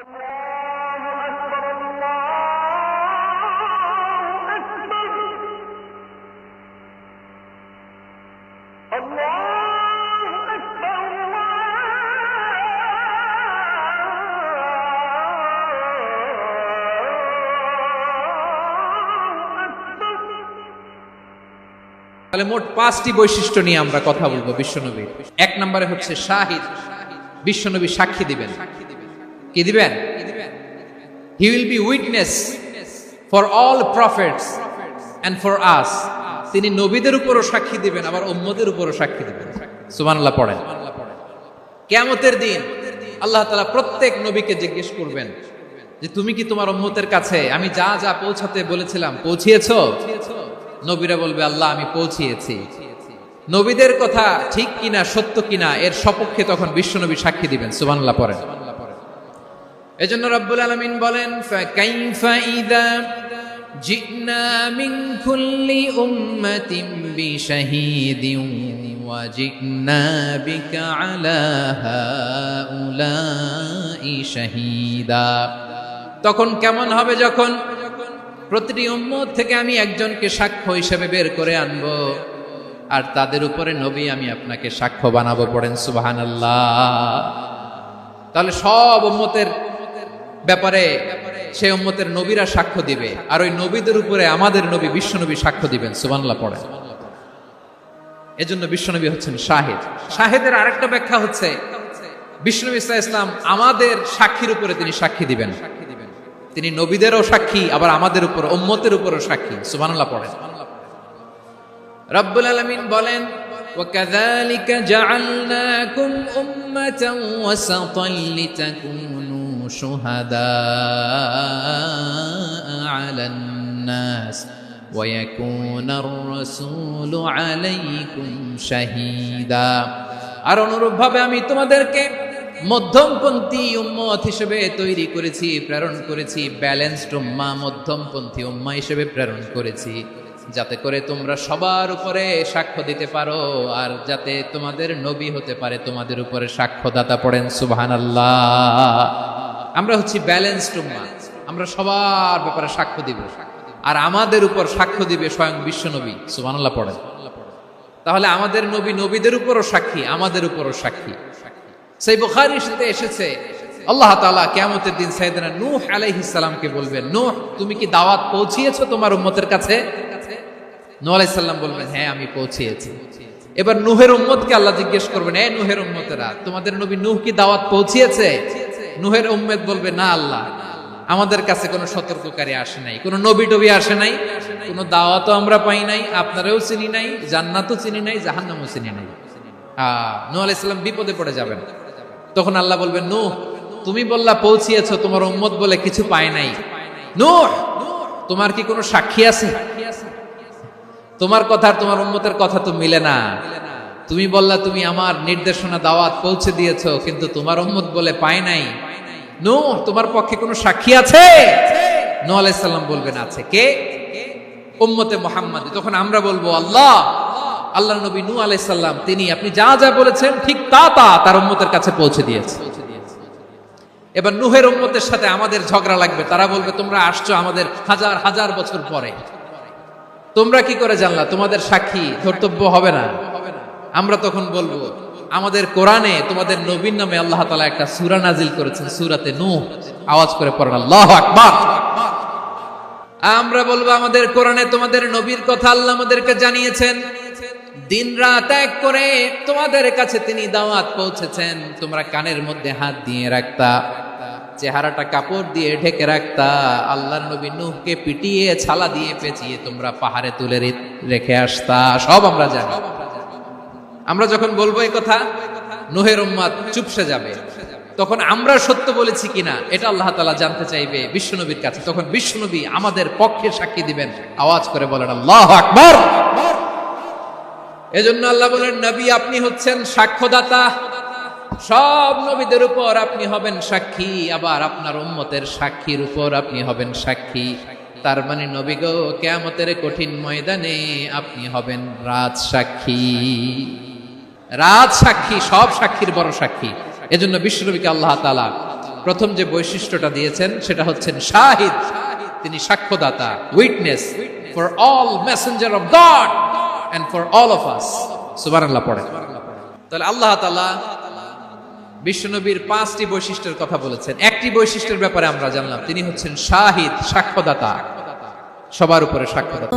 তাহলে মোট 5টি বৈশিষ্ট্য নিয়ে আমরা কথা বলবো বিশ্বনবীর। এক নম্বরে হচ্ছে শাহিদ, বিশ্বনবী সাক্ষী দিবেন। কি দিবেন? He will be witness for all prophets and for us. তিনি নবীদের উপরও সাক্ষী দিবেন, আবার উম্মতের উপরও সাক্ষী দিবেন। সুবহানাল্লাহ পড়েন। কিয়ামতের দিন আল্লাহ তাআলা প্রত্যেক নবীকে জিজ্ঞেস করবেন যে তুমি কি তোমার উম্মতের কাছে আমি যা যা পৌঁছাতে বলেছিলাম পৌঁছিয়েছো? নবীরা বলবে আল্লাহ আমি পৌঁছিয়েছি। নবীদের কথা ঠিক কিনা সত্য কিনা এর সপক্ষে তখন বিশ্বনবী সাক্ষী দিবেন। সুবহানাল্লাহ পড়েন। এজন্য রব্বুল আলামিন বলেন ফাকাইফা ইযা জিনা মিন কুল্লি উম্মাতিন বিশাহীদিন ওয়া জিনা বিকা আলা হাউলাই শাহীদা। তখন কেমন হবে যখন প্রতিটি উম্মত থেকে আমি একজনকে সাক্ষ্য হিসেবে বের করে আনবো, আর তাদের উপরে নবী আমি আপনাকে সাক্ষ্য বানাবো। পড়েন সুবহানাল্লাহ। তাহলে সব উম্মতের ব্যাপারে সেই উম্মতের নবীরা সাক্ষ্য দিবে, আর ওই নবীদের উপরে আমাদের নবী বিশ্বনবী সাক্ষ্য দিবেন। সুবহানাল্লাহ পড়েন। এজন্য বিশ্বনবী হচ্ছেন শাহিদ। শাহিদের আরেকটা ব্যাখ্যা হচ্ছে বিশ্বনবী সাল্লাল্লাহু আলাইহি ওয়াসাল্লাম আমাদের সাক্ষীর উপরে তিনি সাক্ষী দিবেন। তিনি নবীদেরও সাক্ষী, আবার আমাদের উপর উম্মতের উপরও সাক্ষী। সুবহানাল্লাহ পড়েন। রব্বুল আলামিন বলেন ওয়াকাযালিকা জাআলনাকুম উম্মাতান ওয়াসাতান লিতাকুনু শুহাদা আলান নাস ওয়া ইয়াকুনার রাসূলু আলাইকুম শাহীদা। আর অনুরূপভাবে আমি তোমাদেরকে মধ্যমপন্থী উম্মত হিসেবে তৈরি করেছি, প্রেরণ করেছি। ব্যালেন্সড উম্মাহ, মধ্যমপন্থী উম্মাহ হিসেবে প্রেরণ করেছি, যাতে করে তোমরা সবার উপরে সাক্ষ্য দিতে পারো, আর যাতে তোমাদের নবী হতে পারে তোমাদের উপরে সাক্ষ্যদাতা। পড়েন সুবহানাল্লাহ। আমরা হচ্ছি ব্যালেন্সড উম্মাহ, আমরা সবার ব্যাপারে সাক্ষ্য দিব, আর আমাদের উপর সাক্ষ্য দিবে স্বয়ং বিশ্বনবী। সুবহানাল্লাহ পড়েন। তাহলে আমাদের নবী নবীদের উপরও সাক্ষী, আমাদের উপরও সাক্ষী। সেই বুখারীতে এসেছে আল্লাহ তাআলা কিয়ামতের দিন সাইয়েদনা নূহ আলাইহিস সালামকে বলবেন, নূহ তুমি কি দাওয়াত পৌঁছিয়েছো তোমার উম্মতের কাছে? নূহ আলাইহিস সালাম বলবেন হ্যাঁ আমি পৌঁছিয়েছি। এবার নূহের উম্মতকে আল্লাহ জিজ্ঞেস করবেন, এই নূহের উম্মতেরা তোমাদের নবী নূহ কি দাওয়াত পৌঁছিয়েছে? নূহের উম্মত বলবে না আল্লাহ, আমাদের কাছে কোনো সতর্ককারী আসে নাই, কোনো নবী টবি আসে নাই, কোনো দাওয়াতও আমরা পাই নাই, আপনারাও চিনি নাই, জান্নাতও চিনি নাই, জাহান্নামও চিনি নাই। নূহ আলাইহিস সালাম বিপদে পড়ে যাবেন। তখন আল্লাহ বলবেন নূহ তুমি বললা পৌঁছিয়েছো, তোমার উম্মত বলে কিছু পায় নাই। নূহ তোমার কি কোনো সাক্ষী আছে? তোমার কথা আর তোমার উম্মতের কথা তো মিলে না। তুমি বললা তুমি আমার নির্দেশনা দাওয়াত পৌঁছে দিয়েছো, কিন্তু তোমার উম্মত বলে পায় নাই। নূহ তোমার পক্ষে কোনো সাক্ষী আছে? নূহ আলাইহিস সালাম বলবেন আছে। কে? উম্মতে মুহাম্মাদ। তখন আমরা বলবো আল্লাহ নবী নূহ আলাইহিস সালাম তিনি আপনি যা যা বলেছেন ঠিক তা তার উম্মতের কাছে পৌঁছে দিয়েছে। এবার নূহের উম্মতের সাথে আমাদের ঝগড়া লাগবে। তারা বলবে তোমরা আসছো আমাদের হাজার হাজার বছর পরে, তোমরা কি করে জানলা? তোমাদের সাক্ষী ধর্তব্য হবে না। আমরা তখন বলবো আমাদের কোরআনে তোমাদের নবীর নামে আল্লাহ তাআলা একটা সূরা নাজিল করেছেন, সূরাতে নূহ। আওয়াজ করে পড়েন আল্লাহু আকবার। আমরা বলবো আমাদের কোরআনে তোমাদের নবীর কথা আল্লাহ আমাদেরকে জানিয়েছেন, দিন রাত এক করে তোমাদের কাছে তিনি দাওয়াত পৌঁছেছেন। তোমরা কানের মধ্যে হাত দিয়ে রাখতা, চেহারাটা কাপড় দিয়ে ঢেকে রাখতা, আল্লাহর নবী নূহকে পিটিয়ে ছালা দিয়ে পেঁচিয়ে তোমরা পাহাড়ে তুলে রেখে আসতা। সব আমরা জানি। আমরা যখন বলবো এই কথা নূহের উম্মত চুপসে যাবে। তখন আমরা সত্য বলেছি কিনা এটা আল্লাহ তাআলা জানতে চাইবে বিশ্বনবীর কাছে। তখন বিশ্বনবী আমাদের পক্ষে সাক্ষী দিবেন। আওয়াজ করে বলেন আল্লাহু আকবার। এজন্য আল্লাহ বলেন নবী আপনি হচ্ছেন সাক্ষ্যদাতা, সব নবীদের উপর আপনি হবেন সাক্ষী, আবার আপনার উম্মতের সাক্ষীর উপর আপনি হবেন সাক্ষী। তার মানে নবী গো কিয়ামতের কঠিন ময়দানে আপনি হবেন রাজ সাক্ষী। রাজ সাক্ষী, সব সাক্ষীর বড় সাক্ষী। এজন্য বিশ্বনবীকে আল্লাহ তাআলা প্রথম যে বৈশিষ্ট্যটা দিয়েছেন সেটা হচ্ছেন শাহিদ, তিনি সাক্ষ্যদাতা, witness for all messenger of god and for all of us. সুবহানাল্লাহ পড়ে। তাহলে আল্লাহ তাআলা বিশ্বনবীর 5টি বৈশিষ্ট্যের কথা বলেছেন। একটি বৈশিষ্ট্যের ব্যাপারে আমরা জানলাম, তিনি হচ্ছেন শাহিদ, সাক্ষ্যদাতা, সবার উপরে সাক্ষ্যদাতা।